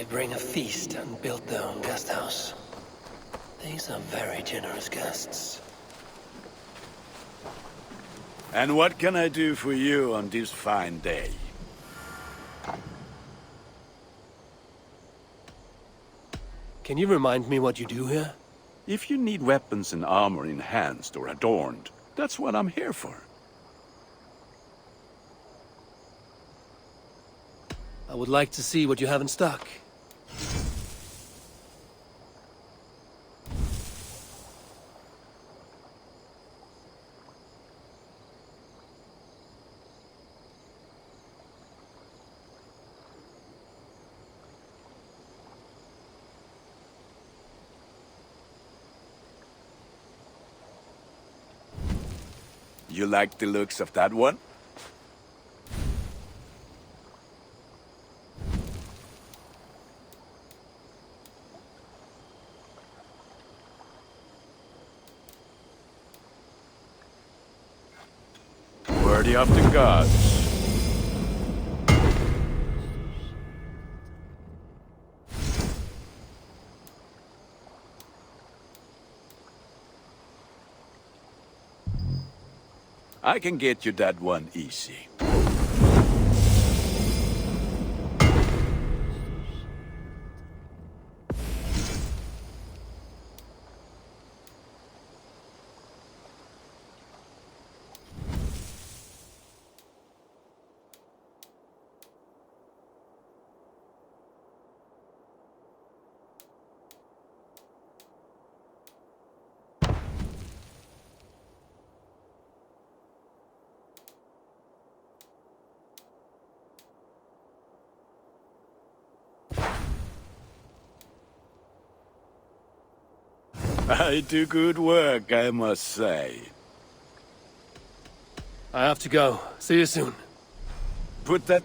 bring a feast and build their own guest house. These are very generous guests. And what can I do for you on this fine day? Can you remind me what you do here? If you need weapons and armor enhanced or adorned, that's what I'm here for. I would like to see what you have in stock. You like the looks of that one? Worthy of the gods. I can get you that one easy. I do good work, I must say. I have to go. See you soon. Put that...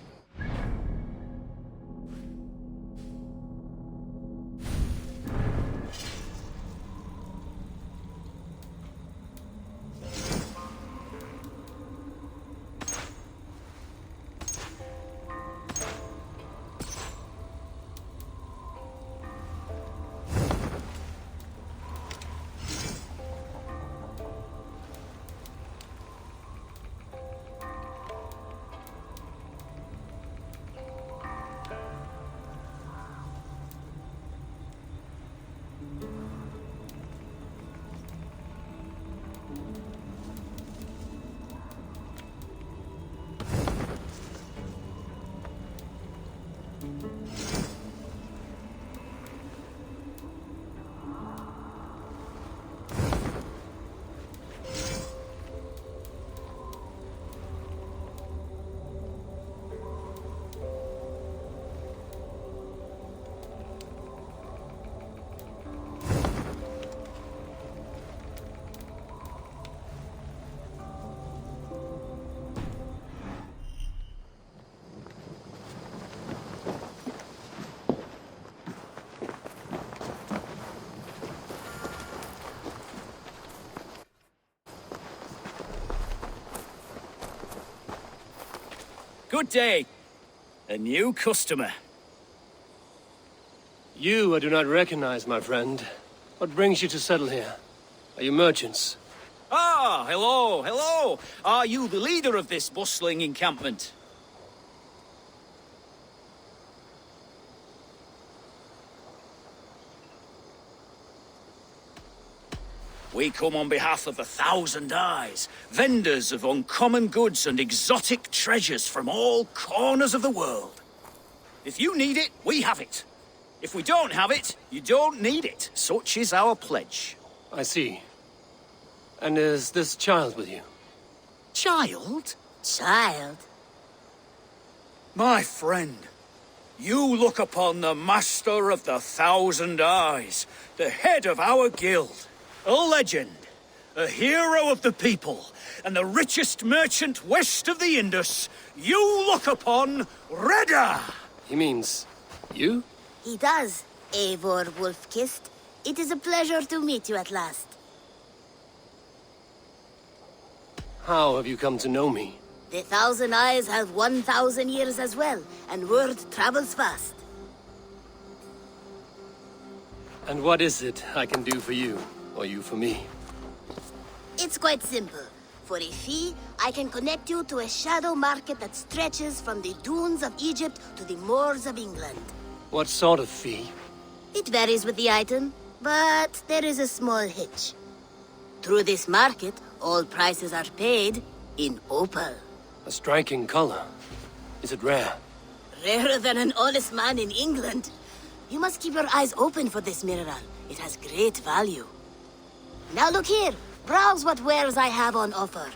Good day. A new customer. You I do not recognize, my friend. What brings you to settle here? Are you merchants? Ah, hello, hello. Are you the leader of this bustling encampment? We come on behalf of the Thousand Eyes, vendors of uncommon goods and exotic treasures from all corners of the world. If you need it, we have it. If we don't have it, you don't need it. Such is our pledge. I see. And is this child with you? Child? Child? My friend, you look upon the master of the Thousand Eyes, the head of our guild. A legend, a hero of the people, and the richest merchant west of the Indus. You look upon Reda! He means... you? He does, Eivor Wolf-Kissed. It is a pleasure to meet you at last. How have you come to know me? The Thousand Eyes have 1,000 years as well, and word travels fast. And what is it I can do for you, or you for me? It's quite simple. For a fee, I can connect you to a shadow market that stretches from the dunes of Egypt to the moors of England. What sort of fee? It varies with the item, but there is a small hitch. Through this market, all prices are paid in opal. A striking color. Is it rare? Rarer than an honest man in England. You must keep your eyes open for this mineral. It has great value. Now look here. Browse what wares I have on offer.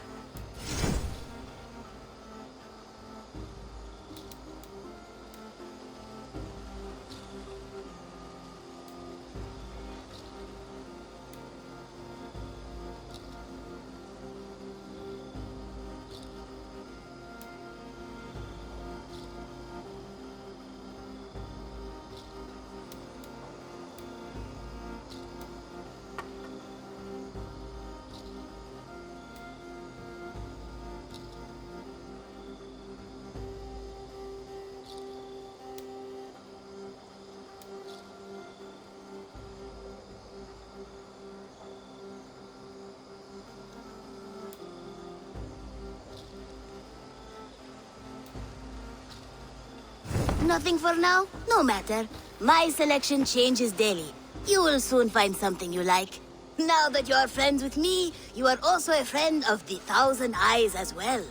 Nothing for now? No matter. My selection changes daily. You will soon find something you like. Now that you are friends with me, you are also a friend of the Thousand Eyes as well.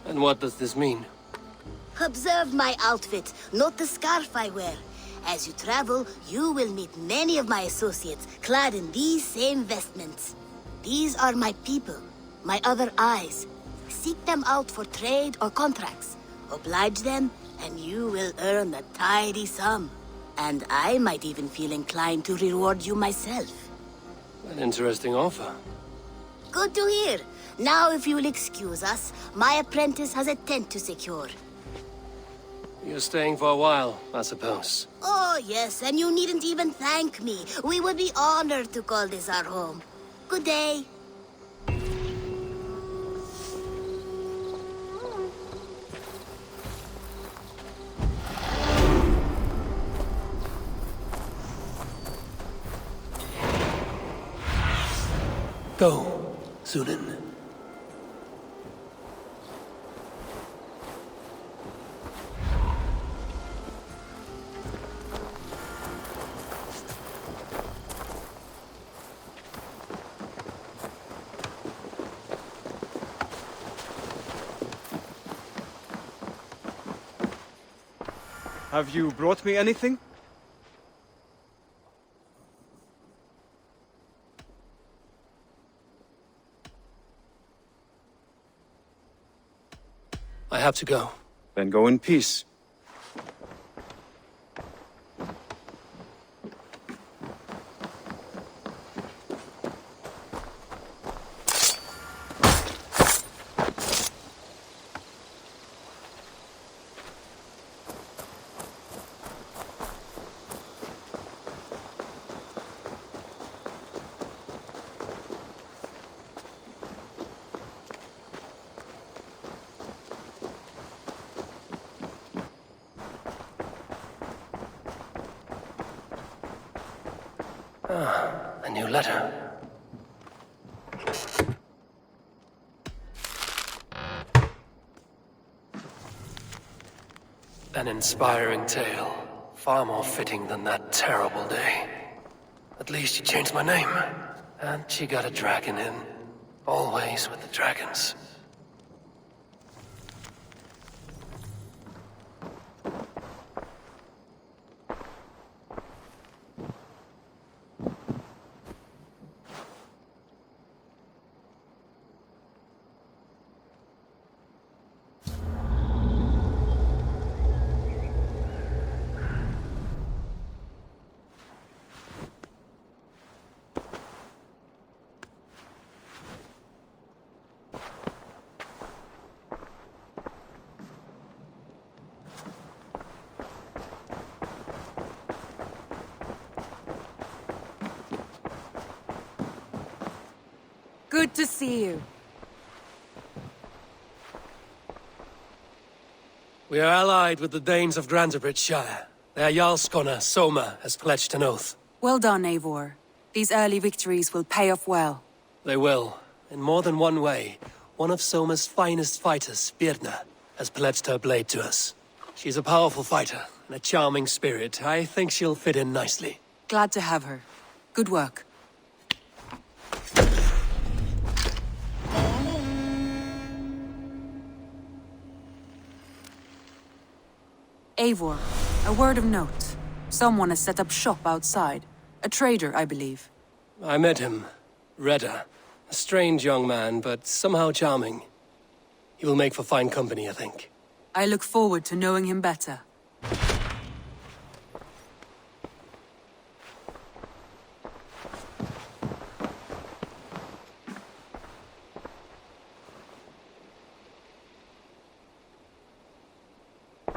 And what does this mean? Observe my outfit. Note the scarf I wear. As you travel, you will meet many of my associates clad in these same vestments. These are my people, my other eyes. Seek them out for trade or contracts. Oblige them, and you will earn a tidy sum. And I might even feel inclined to reward you myself. An interesting offer. Good to hear. Now, if you will excuse us, my apprentice has a tent to secure. You're staying for a while, I suppose. Oh, yes, and you needn't even thank me. We would be honored to call this our home. Good day. Go, Sunan. Have you brought me anything? I have to go. Then go in peace. A new letter. An inspiring tale. Far more fitting than that terrible day. At least you changed my name. And she got a dragon in. Always with the dragons. Good to see you. We are allied with the Danes of Grantebridge Shire. Their Jarl Skona, Soma, has pledged an oath. Well done, Eivor. These early victories will pay off well. They will, in more than one way. One of Soma's finest fighters, Birna, has pledged her blade to us. She's a powerful fighter, and a charming spirit. I think she'll fit in nicely. Glad to have her. Good work. Eivor, a word of note. Someone has set up shop outside. A trader, I believe. I met him. Redda. A strange young man, but somehow charming. He will make for fine company, I think. I look forward to knowing him better.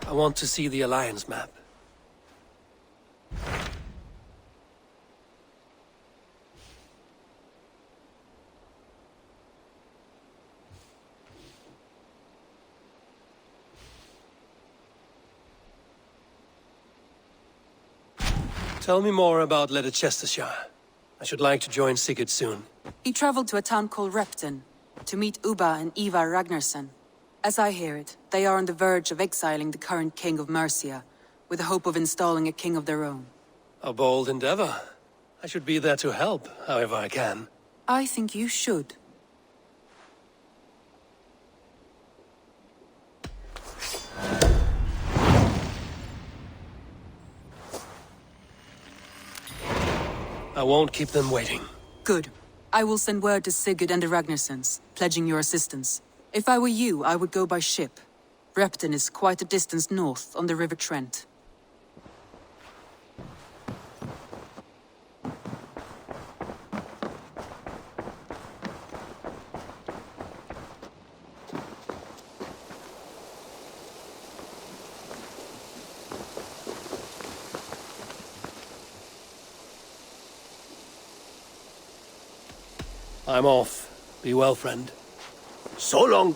I want to see the Alliance map. Tell me more about Leicestershire. I should like to join Sigurd soon. He traveled to a town called Repton to meet Ubba and Ivar Ragnarsson. As I hear it, they are on the verge of exiling the current king of Mercia, with the hope of installing a king of their own. A bold endeavor. I should be there to help, however I can. I think you should. I won't keep them waiting. Good. I will send word to Sigurd and the Ragnarssons, pledging your assistance. If I were you, I would go by ship. Repton is quite a distance north, on the River Trent. I'm off. Be well, friend. So long.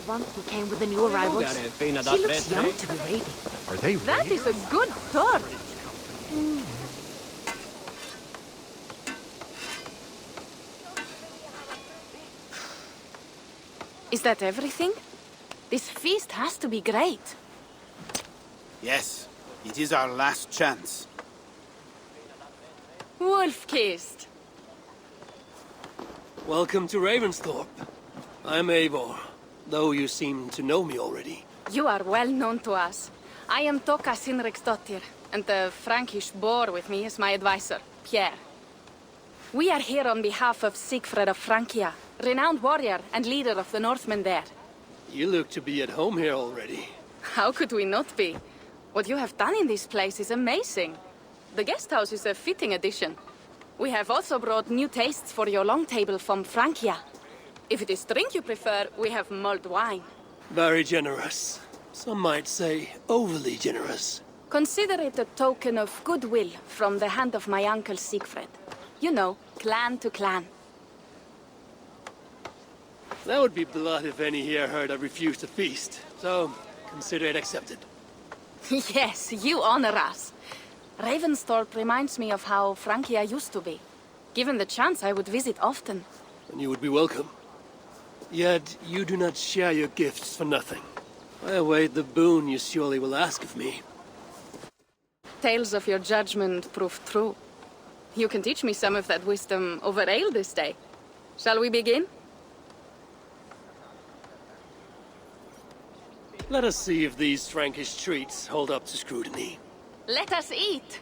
One who came with the new arrivals. She looks young to be raiding. Are they That ready? is a good thought. Is that everything? This feast has to be great. Yes, it is our last chance. Wolf-kissed. Welcome to Ravensthorpe. I'm Eivor, though you seem to know me already. You are well known to us. I am Toka Sinriksdottir, and the Frankish boar with me is my advisor, Pierre. We are here on behalf of Sigfred of Francia, renowned warrior and leader of the Northmen there. You look to be at home here already. How could we not be? What you have done in this place is amazing. The guest house is a fitting addition. We have also brought new tastes for your long table from Francia. If it is drink you prefer, we have mulled wine. Very generous. Some might say overly generous. Consider it a token of goodwill from the hand of my uncle Siegfried. You know, clan to clan. That would be blood if any here heard I refused to feast. So, consider it accepted. Yes, you honor us. Ravensthorpe reminds me of how Francia used to be. Given the chance, I would visit often. And you would be welcome. Yet, you do not share your gifts for nothing. I await the boon you surely will ask of me. Tales of your judgment proved true. You can teach me some of that wisdom over ale this day. Shall we begin? Let us see if these Frankish treats hold up to scrutiny. Let us eat!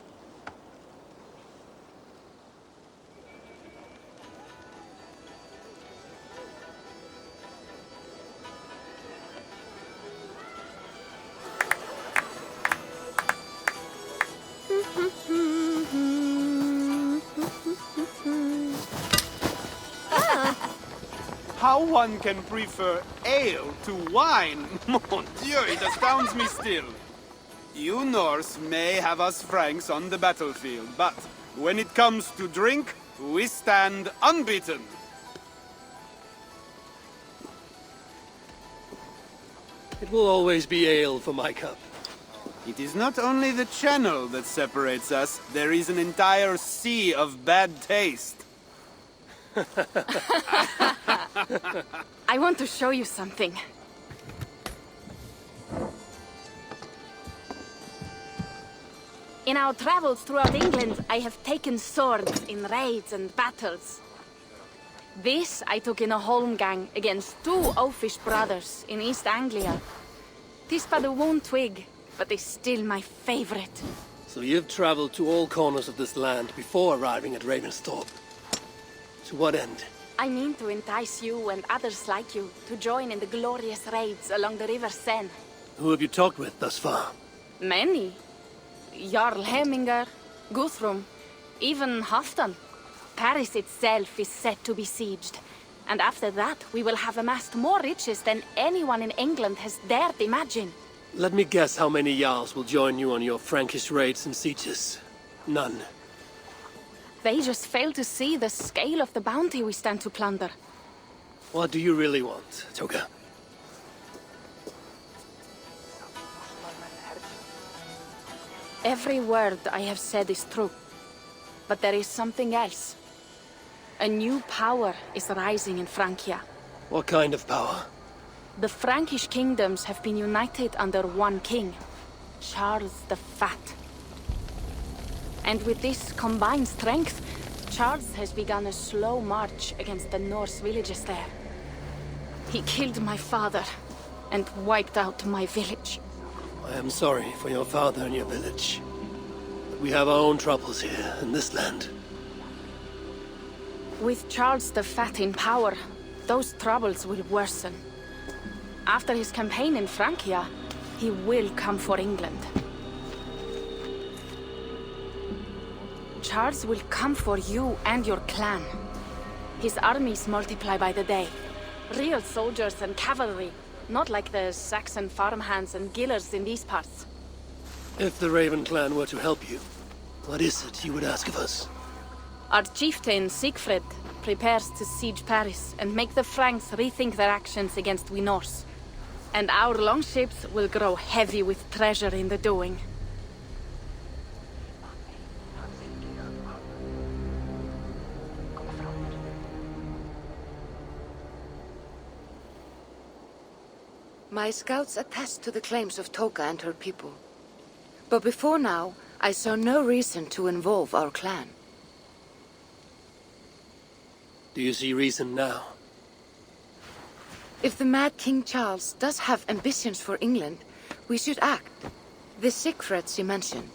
How one can prefer ale to wine? Mon Dieu, it astounds me still. You Norse may have us Franks on the battlefield, but when it comes to drink, we stand unbeaten. It will always be ale for my cup. It is not only the channel that separates us, there is an entire sea of bad taste. I want to show you something. In our travels throughout England, I have taken swords in raids and battles. This I took in a holmgang against two oafish brothers in East Anglia. 'Tis but a worn twig, but is still my favorite. So you've traveled to all corners of this land before arriving at Ravensthorpe. To what end? I mean to entice you and others like you to join in the glorious raids along the River Seine. Who have you talked with thus far? Many. Jarl Heminger, Guthrum, even Halfdan. Paris itself is set to be besieged. And after that, we will have amassed more riches than anyone in England has dared imagine. Let me guess how many Jarls will join you on your Frankish raids and sieges. None. They just fail to see the scale of the bounty we stand to plunder. What do you really want, Toga? Every word I have said is true. But there is something else. A new power is rising in Francia. What kind of power? The Frankish kingdoms have been united under one king, Charles the Fat. And with this combined strength, Charles has begun a slow march against the Norse villages there. He killed my father and wiped out my village. I am sorry for your father and your village. But we have our own troubles here in this land. With Charles the Fat in power, those troubles will worsen. After his campaign in Francia, he will come for England. Charles will come for you and your clan. His armies multiply by the day. Real soldiers and cavalry, not like the Saxon farmhands and gillers in these parts. If the Raven clan were to help you, what is it you would ask of us? Our chieftain, Siegfried, prepares to siege Paris and make the Franks rethink their actions against we Norse. And our longships will grow heavy with treasure in the doing. My scouts attest to the claims of Toka and her people. But before now, I saw no reason to involve our clan. Do you see reason now? If the mad King Charles does have ambitions for England, we should act. The Siegfried you mentioned,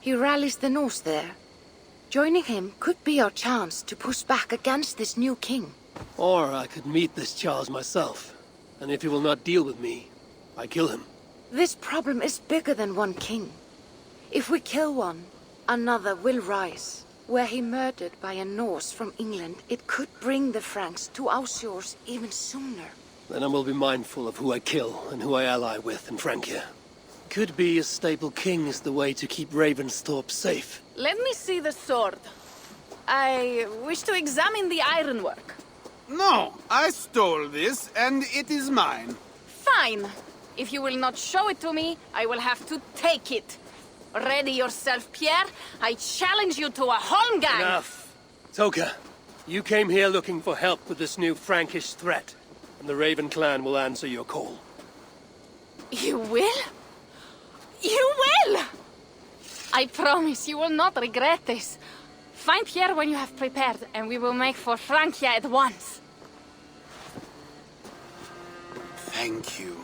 he rallies the Norse there. Joining him could be our chance to push back against this new king. Or I could meet this Charles myself. And if he will not deal with me, I kill him. This problem is bigger than one king. If we kill one, another will rise. Were he murdered by a Norse from England, it could bring the Franks to our shores even sooner. Then I will be mindful of who I kill and who I ally with in Francia. Could be a stable king is the way to keep Ravensthorpe safe. Let me see the sword. I wish to examine the ironwork. No, I stole this, and it is mine. Fine. If you will not show it to me, I will have to take it. Ready yourself, Pierre. I challenge you to a holmgang. Enough. Toka, you came here looking for help with this new Frankish threat, and the Raven clan will answer your call. You will? You will! I promise you will not regret this. Find Pierre when you have prepared, and we will make for Francia at once. Thank you.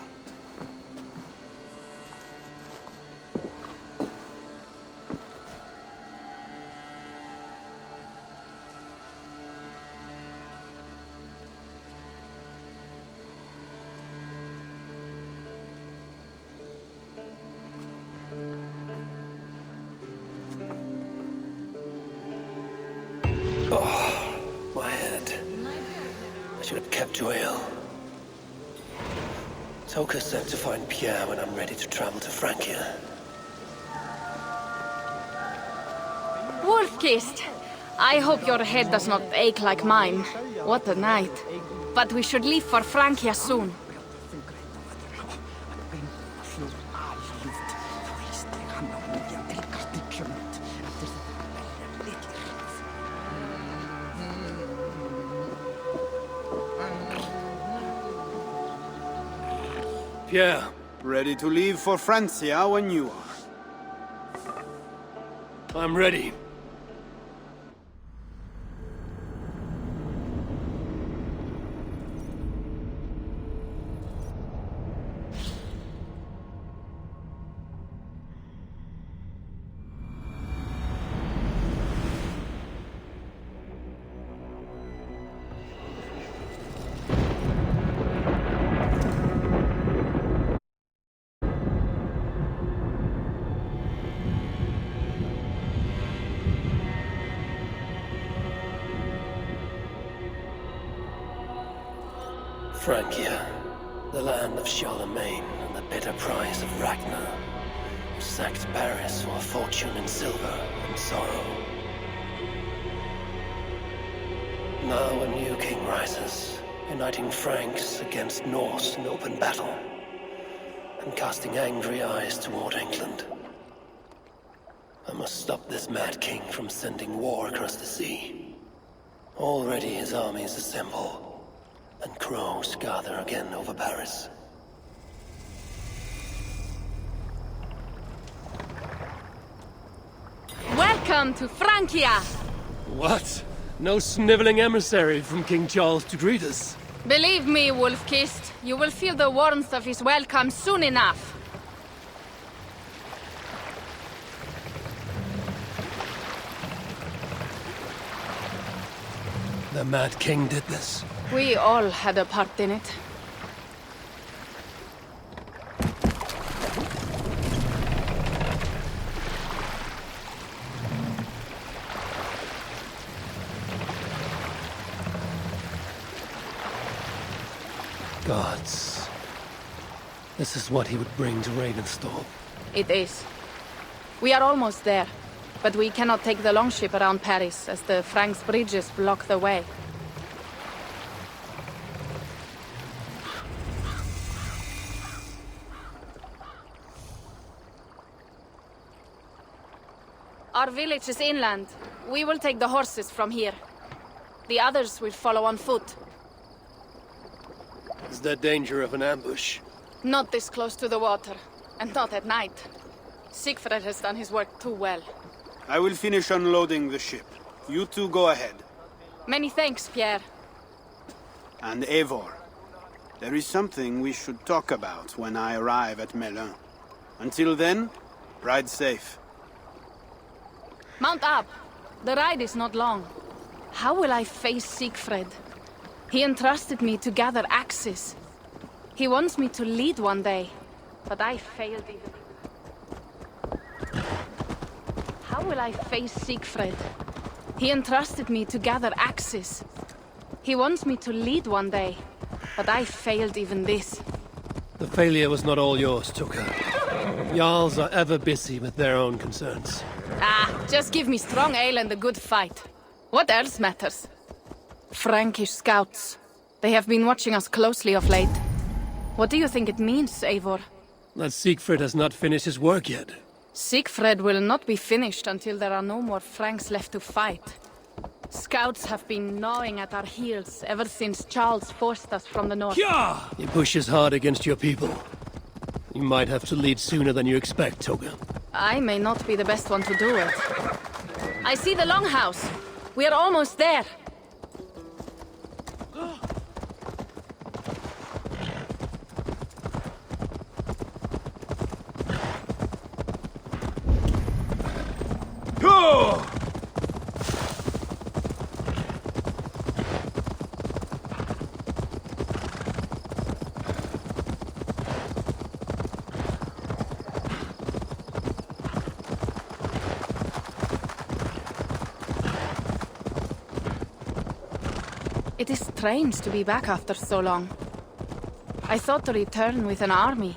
kept to ale. Toka said to find Pierre when I'm ready to travel to Francia. Wolf-kissed. I hope your head does not ache like mine. What a night. But we should leave for Francia soon. Pierre. Ready to leave for Francia when you are. I'm ready. Francia, the land of Charlemagne and the bitter prize of Ragnar, who sacked Paris for a fortune in silver and sorrow. Now a new king rises, uniting Franks against Norse in open battle, and casting angry eyes toward England. I must stop this mad king from sending war across the sea. Already his armies assemble, and crows gather again over Paris. Welcome to Francia! What? No sniveling emissary from King Charles to greet us? Believe me, Wolf-kissed, you will feel the warmth of his welcome soon enough. The Mad King did this. We all had a part in it. Gods. This is what he would bring to Ravensthorpe. It is. We are almost there, but we cannot take the longship around Paris as the Franks' bridges block the way. Our village is inland. We will take the horses from here. The others will follow on foot. Is there danger of an ambush? Not this close to the water, and not at night. Siegfried has done his work too well. I will finish unloading the ship. You two go ahead. Many thanks, Pierre. And Eivor, there is something we should talk about when I arrive at Melun. Until then, ride safe. Mount up. The ride is not long. How will I face Siegfried? He entrusted me to gather axes. He wants me to lead one day, but I failed even. How will I face Siegfried? He entrusted me to gather axes. He wants me to lead one day, but I failed even this. The failure was not all yours, Tuka. Jarls are ever busy with their own concerns. Ah, just give me strong ale and a good fight. What else matters? Frankish scouts. They have been watching us closely of late. What do you think it means, Eivor? That Siegfried has not finished his work yet. Siegfried will not be finished until there are no more Franks left to fight. Scouts have been gnawing at our heels ever since Charles forced us from the north. He pushes hard against your people. You might have to lead sooner than you expect, Toga. I may not be the best one to do it. I see the longhouse. We are almost there. It is strange to be back after so long. I thought to return with an army.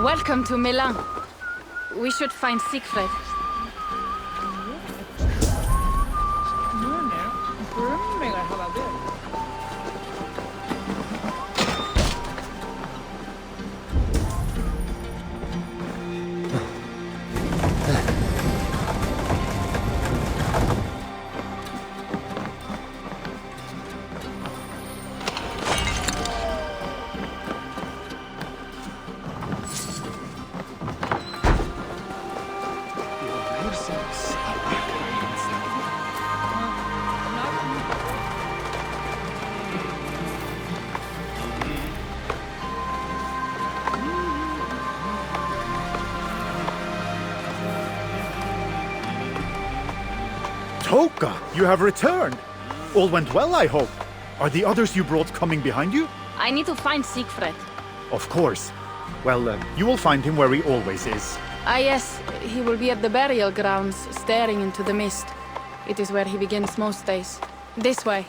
Welcome to Milan. We should find Siegfried. Toka, you have returned. All went well, I hope. Are the others you brought coming behind you? I need to find Siegfried. Of course. Well, you will find him where he always is. Ah yes, he will be at the burial grounds, staring into the mist. It is where he begins most days. This way.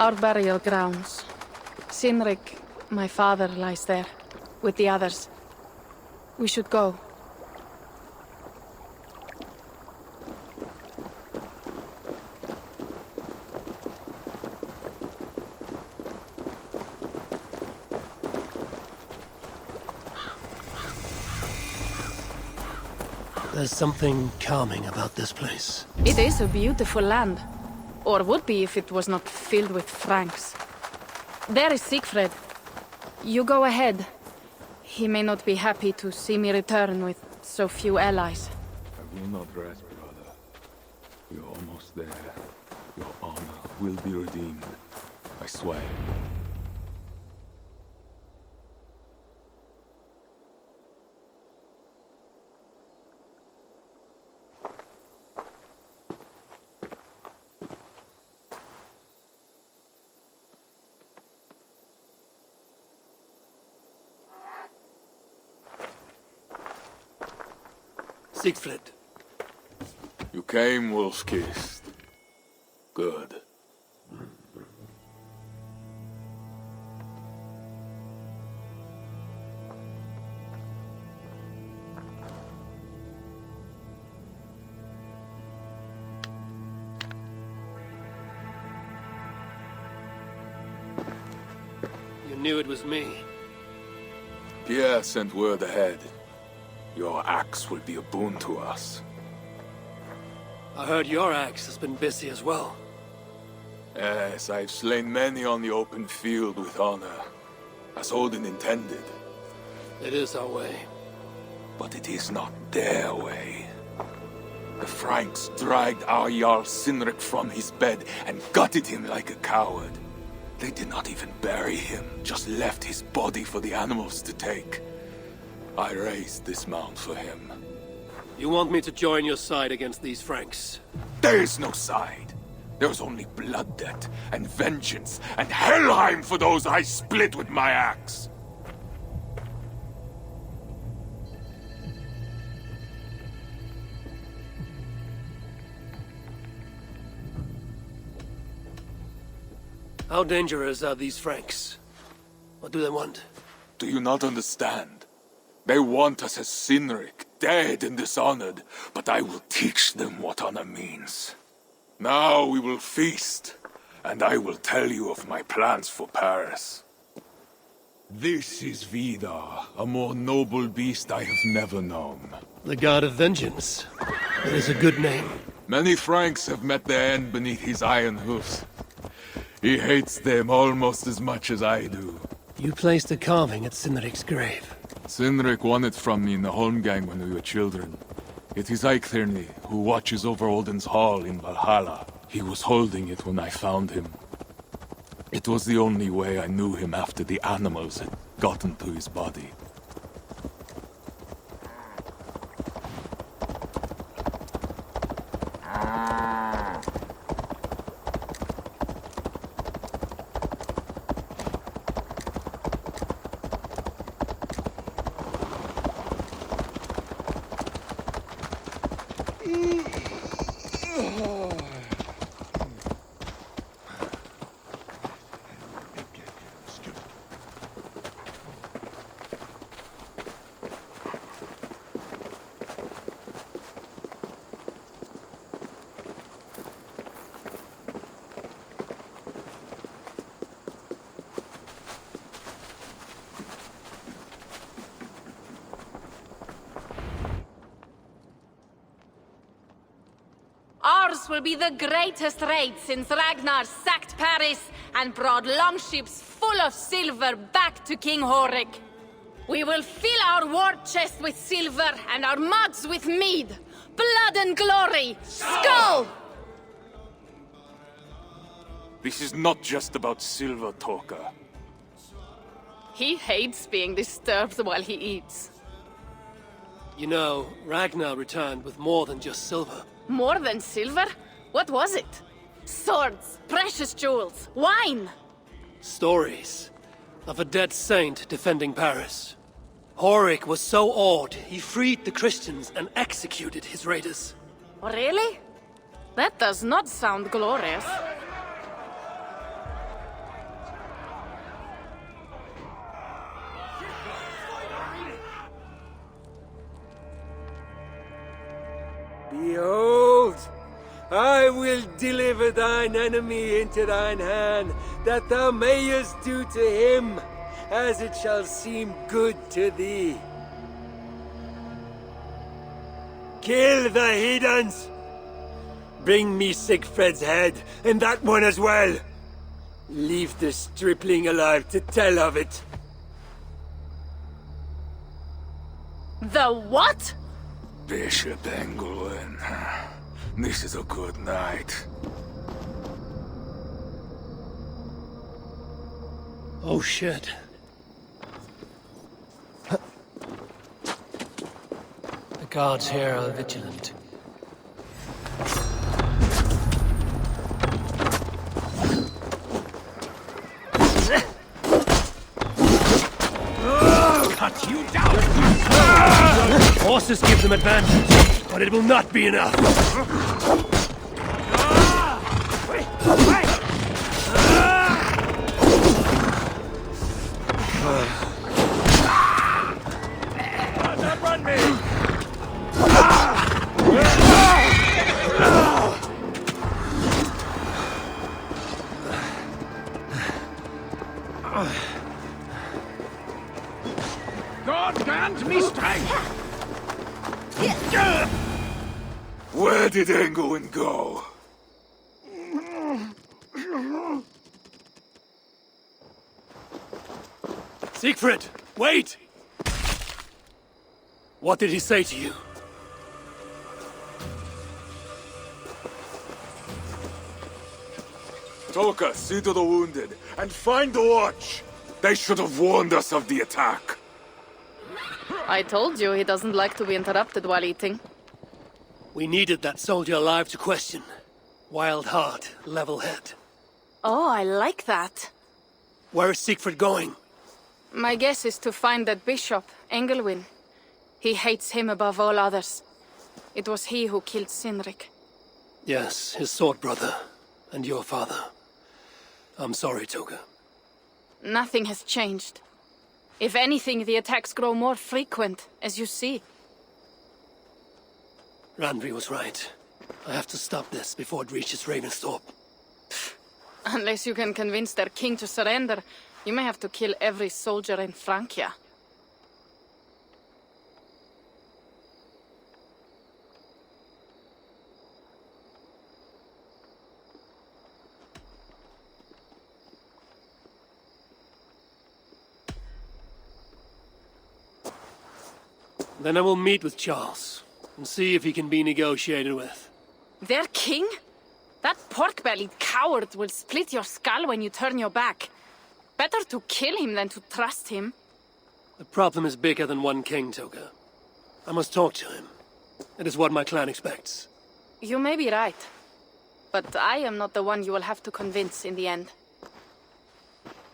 Our burial grounds. Sinrik, my father, lies there, with the others. We should go. There's something calming about this place. It is a beautiful land. Or would be if it was not filled with Franks. There is Siegfried. You go ahead. He may not be happy to see me return with so few allies. I will not rest, brother. You're almost there. Your honor will be redeemed. I swear. Siegfried. You came wolf-kissed. Good. You knew it was me. Pierre sent word ahead. Your axe will be a boon to us. I heard your axe has been busy as well. Yes, I've slain many on the open field with honor, as Odin intended. It is our way. But it is not their way. The Franks dragged our Jarl Sinrik from his bed and gutted him like a coward. They did not even bury him, just left his body for the animals to take. I raised this mound for him. You want me to join your side against these Franks? There is no side. There is only blood debt, and vengeance, and Helheim for those I split with my axe. How dangerous are these Franks? What do they want? Do you not understand? They want us as Sinrik, dead and dishonored, but I will teach them what honor means. Now we will feast, and I will tell you of my plans for Paris. This is Vidar, a more noble beast I have never known. The God of Vengeance. It is a good name. Many Franks have met their end beneath his iron hoofs. He hates them almost as much as I do. You placed a carving at Sinrik's grave. Sinrik won it from me in the Holmgang when we were children. It is Eiktherni, who watches over Odin's hall in Valhalla. He was holding it when I found him. It was the only way I knew him after the animals had gotten to his body. Ours will be the greatest raid since Ragnar sacked Paris and brought longships full of silver back to King Horik. We will fill our war chest with silver and our mugs with mead. Blood and glory! Skull! This is not just about silver, Toka. He hates being disturbed while he eats. You know, Ragnar returned with more than just silver. More than silver? What was it? Swords, precious jewels, wine! Stories of a dead saint defending Paris. Horik was so awed, he freed the Christians and executed his raiders. Really? That does not sound glorious. Behold, I will deliver thine enemy into thine hand, that thou mayest do to him as it shall seem good to thee. Kill the heathens! Bring me Sigfred's head, and that one as well. Leave the stripling alive to tell of it. The what? Bishop Engelwin. This is a good night. Oh shit. The guards here are vigilant. Cut you down! Horses give them advantage, but it will not be enough. Don't run me! God grant me strength! Where did Engelwin go? Siegfried, wait! What did he say to you? Toka, see to the wounded, and find the watch! They should have warned us of the attack. I told you he doesn't like to be interrupted while eating. We needed that soldier alive to question. Wild heart, level head. Oh, I like that. Where is Siegfried going? My guess is to find that bishop, Engelwin. He hates him above all others. It was he who killed Sinrik. Yes, his sword brother. And your father. I'm sorry, Toga. Nothing has changed. If anything, the attacks grow more frequent, as you see. Randvi was right. I have to stop this before it reaches Ravensthorpe. Unless you can convince their king to surrender, you may have to kill every soldier in Francia. Then I will meet with Charles, and see if he can be negotiated with. Their king? That pork-bellied coward will split your skull when you turn your back. Better to kill him than to trust him. The problem is bigger than one king, Toka. I must talk to him. It is what my clan expects. You may be right. But I am not the one you will have to convince in the end.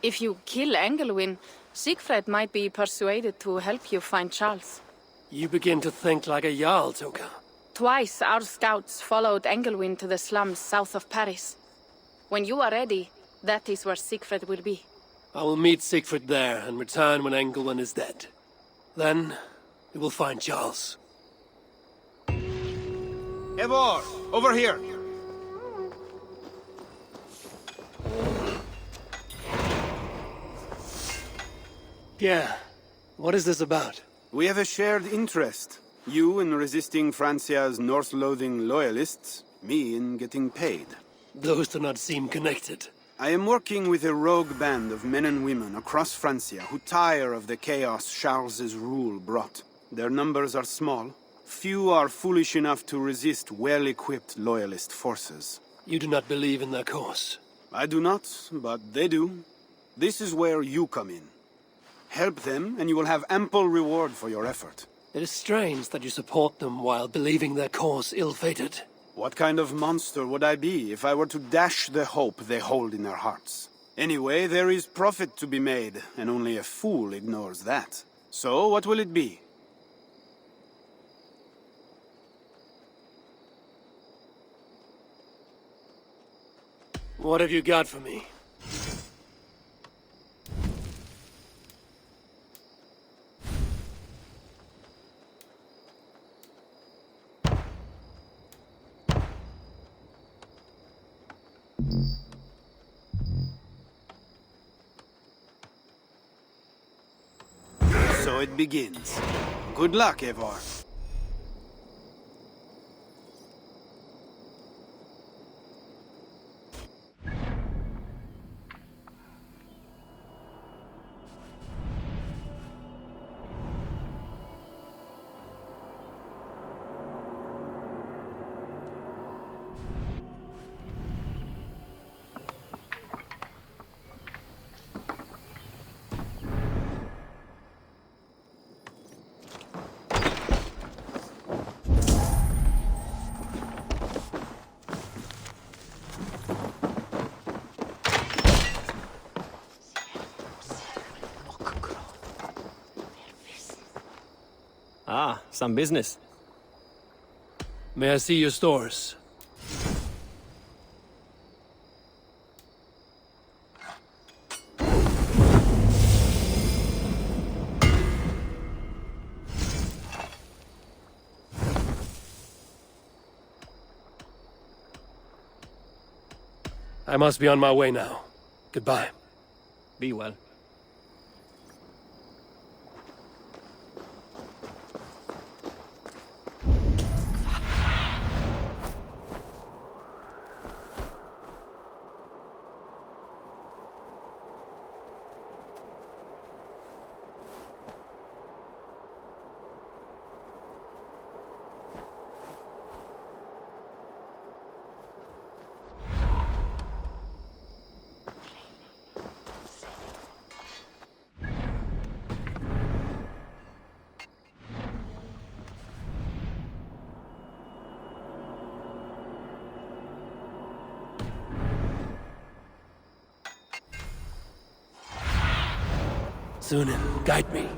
If you kill Engelwin, Siegfried might be persuaded to help you find Charles. You begin to think like a Jarl, Toka. Twice our scouts followed Engelwin to the slums south of Paris. When you are ready, that is where Siegfried will be. I will meet Siegfried there and return when Engelwin is dead. Then, we will find Charles. Eivor, over here! Pierre, what is this about? We have a shared interest. You in resisting Francia's North-loathing loyalists, me in getting paid. Those do not seem connected. I am working with a rogue band of men and women across Francia who tire of the chaos Charles's rule brought. Their numbers are small. Few are foolish enough to resist well-equipped loyalist forces. You do not believe in their cause? I do not, but they do. This is where you come in. Help them, and you will have ample reward for your effort. It is strange that you support them while believing their cause ill-fated. What kind of monster would I be if I were to dash the hope they hold in their hearts? Anyway, there is profit to be made, and only a fool ignores that. So, what will it be? What have you got for me? So it begins. Good luck, Eivor. Ah, some business. May I see your stores? I must be on my way now. Goodbye. Be well. Sunan, guide me.